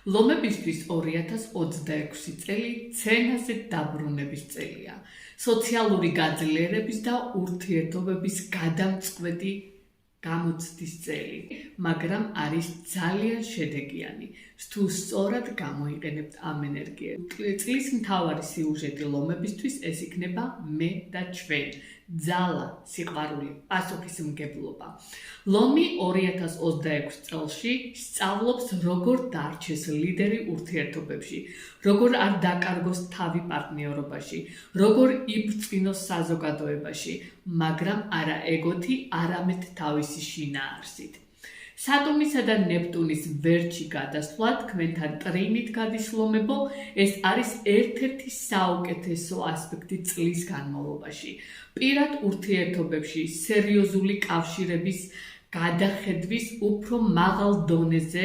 ლომებისთვის 2026 წელი ცენაზე დაბრუნების წელია. სოციალური გაძლიერების და ურთიერთობების გადამწყვეტი გამოცდის წელი, მაგრამ არის ძალიან შედეგიანი, თუ სწორად გამოიყენებთ ამ ენერგიებს. წლის მთავარი სიუჟეტი ლომებისთვის ეს იქნება მე და ჩვენ. ძალა, სიყვარული, პასუხისმგებლობა. ლომი 2026 წელში სწავლობს, როგორ დარჩეს ლიდერი ურთიერთობებში, როგორ არ დაკარგოს თავი პარტნიორობაში, როგორ იბრძვინოს საზოგადოებაში, მაგრამ არა ეგოთი, არამედ თავისი შინაარსით. სატურნისა და ნეპტუნის ვერტში გადასვლა თქვენთან ტრინით გადის ლომებო, ეს არის ერთ-ერთი საუკეთესო ასპექტი წლის განმავლობაში. პირად ურთიერთობებში სერიოზული კავშირების გადახედვის უფრო მაღალ დონეზე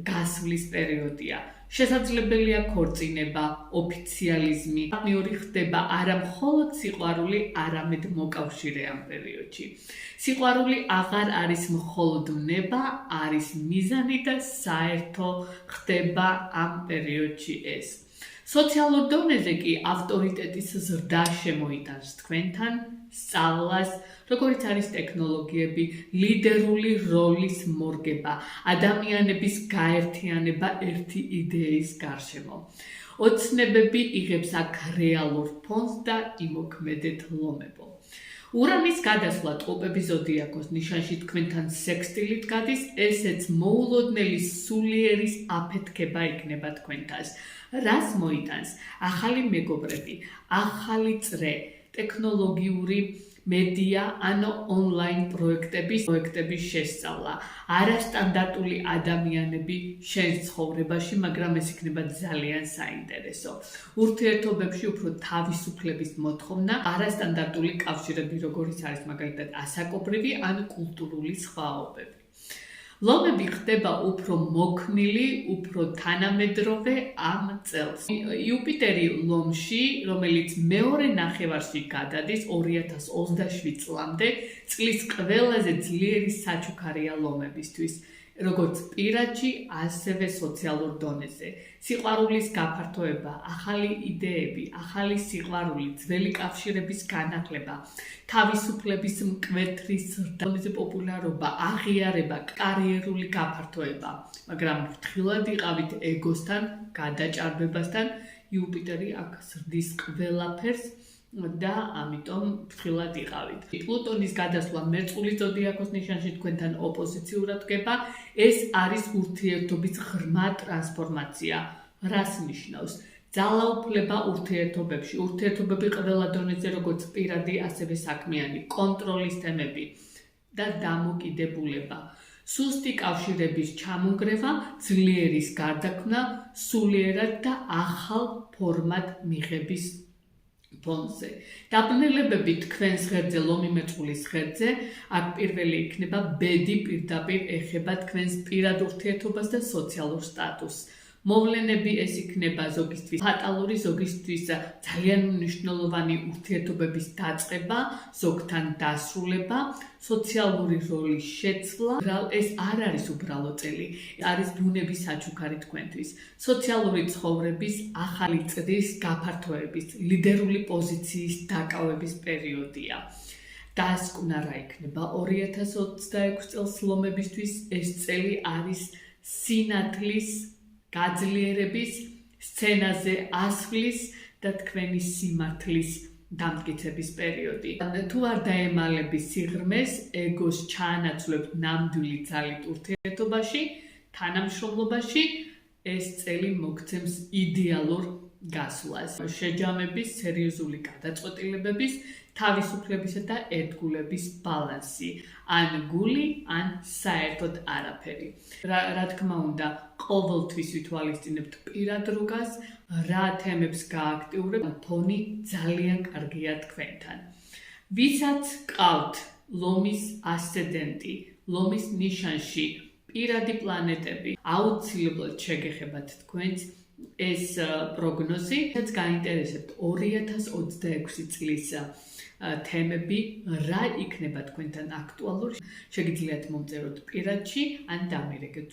გასვლის პერიოდია. შესაძლებელია ქორწინება, ოფიციალიზმი, პარტნიორი ხდება არა მხოლოდ სიყვარული, არამედ მოკავშირე ამ პერიოდში. სიყვარული აღარ არის მხოლოდ ნება, არის მიზანი და საერთო ხდება ამ პერიოდში ეს. სოციალურ დონეზე კი ავტორიტეტის ზრდა შემოიტანს თქვენთან სწავლას, როგორიც არის ტექნოლოგიები, ლიდერული როლის მორგება, ადამიანების გაერთიანება ერთი იდეის გარშემო. ოცნებები იღებს აქ რეალურ ფონს და იმოქმედეთ ლომებო. ურანის გადასვლა ტყუპების ზოდიაქოს ნიშანში თქვენთან სექსტილით გადის, ესეც მოულოდნელი სულიერის აფეთქება იქნება თქვენთანს. რას მოიტანს? ახალი მეგობრები, ახალი წრე, ტექნოლოგიური მედია, ანუ ონლაინ პროექტების შესწავლა, არასტანდარტული ადამიანები შენ ცხოვრებაში, მაგრამ ეს იქნება ძალიან საინტერესო. ურთიერთობებში უფრო თავისუფლების მოთხოვნა, არასტანდარტული კავშირები, როგორიც არის მაგალითად ასაკობრივი ან კულტურული სხვაობები. ლომები ხდება უფრო მოქნილი, უფრო თანამედროვე ამ წელს. იუპიტერი ლომში, რომელიც მეორე ნახევარში გადადის 2027 წლამდე, წლის ყველაზე ძლიერი საჩუქარია ლომებისთვის, როგორც პირადში, ასევე სოციალურ დონეზე. სიყვარულის გაფართოება, ახალი იდეები, ახალი სიყვარული, ძველი კავშირების განახლება, თავისუფლების მკვეთრი ზრდა, პოპულარობა, აღიარება, კარიერული გაფართოება, მაგრამ ფრთხილად იყავით ეგოსთან, გადაჭარბებასთან, იუპიტერი აქ ზრდის ყველაფერს და ამიტომ ფრთხილად იყავით. პლუტონის გადასვლა მერწყულის ზოდიაქოს ნიშანში თქვენთან ოპოზიციურად დგება, ეს არის ურთიერთობის ღრმა ტრანსფორმაცია. რას ნიშნავს? ძალაუფლება ურთიერთობებში, ურთიერთობები ყველა დონეზე, როგორც პირადი, ასევე საქმიანი, კონტროლის თემები და დამოკიდებულება. სუსტი კავშირების ჩამონგრევა, ძლიერის გარდაქმნა, სულიერად და ახალ ფორმად მიღების ფონზე. დაბნელებები თქვენს ღერძზე, ლომი მერწყულის ღერძზე, აქ პირველი იქნება ბედი პირდაპირ ეხება თქვენს პირად ურთიერთობას და სოციალურ სტატუსს. მოვლენები ეს იქნება ზოგისთვის ფატალური, ზოგისთვის ძალიან მნიშვნელოვანი ურთიერთობების დაწყება, ზოგთან დასრულება, სოციალური როლის შეცვლა. ეს არ არის უბრალო წელი, არის ბუნების საჩუქარი თქვენთვის. სოციალური ცხოვრების, ახალი წრის გაფართოების, ლიდერული პოზიციის დაკავების პერიოდია. დასკვნა რა იქნება 2026 წელს ლომებისთვის, ეს წელი არის სინათლის, გაძლიერების, სცენაზე ასვლის და თქვენი სიმართლის დამტკიცების პერიოდი. თუ არ დაემალები სიღრმეს, ეგოს ჩაანაცვლებთ ნამდვილი ძალით ურთიერთობაში, თანამშრომლობაში, ეს წელი მოგცემს იდეალურ გასვლას. შეჯამების, სერიოზული გადაწყვეტილებების, თავისუფლებისა და ერთგულების ბალანსი, ან გული, ან საერთოდ არაფერი. რა თქმა უნდა, ყოველთვის ვითვალისწინებთ პირად რუკას, რა თემებს გააქტიურებთ, ფონი ძალიან კარგია თქვენთან. ვისაც ყავთ ლომის ასცენდენტი, ლომის ნიშანში, პირადი პლანეტები, აუცილებლად შეგეხებათ თქვენს ეს პროგნოზი, რაც გაინტერესებთ 2026 წლის თემები, რა იქნება თქვენთან აქტუალური, შეგიძლიათ მომწეროთ პირადში ან დამირეკეთ.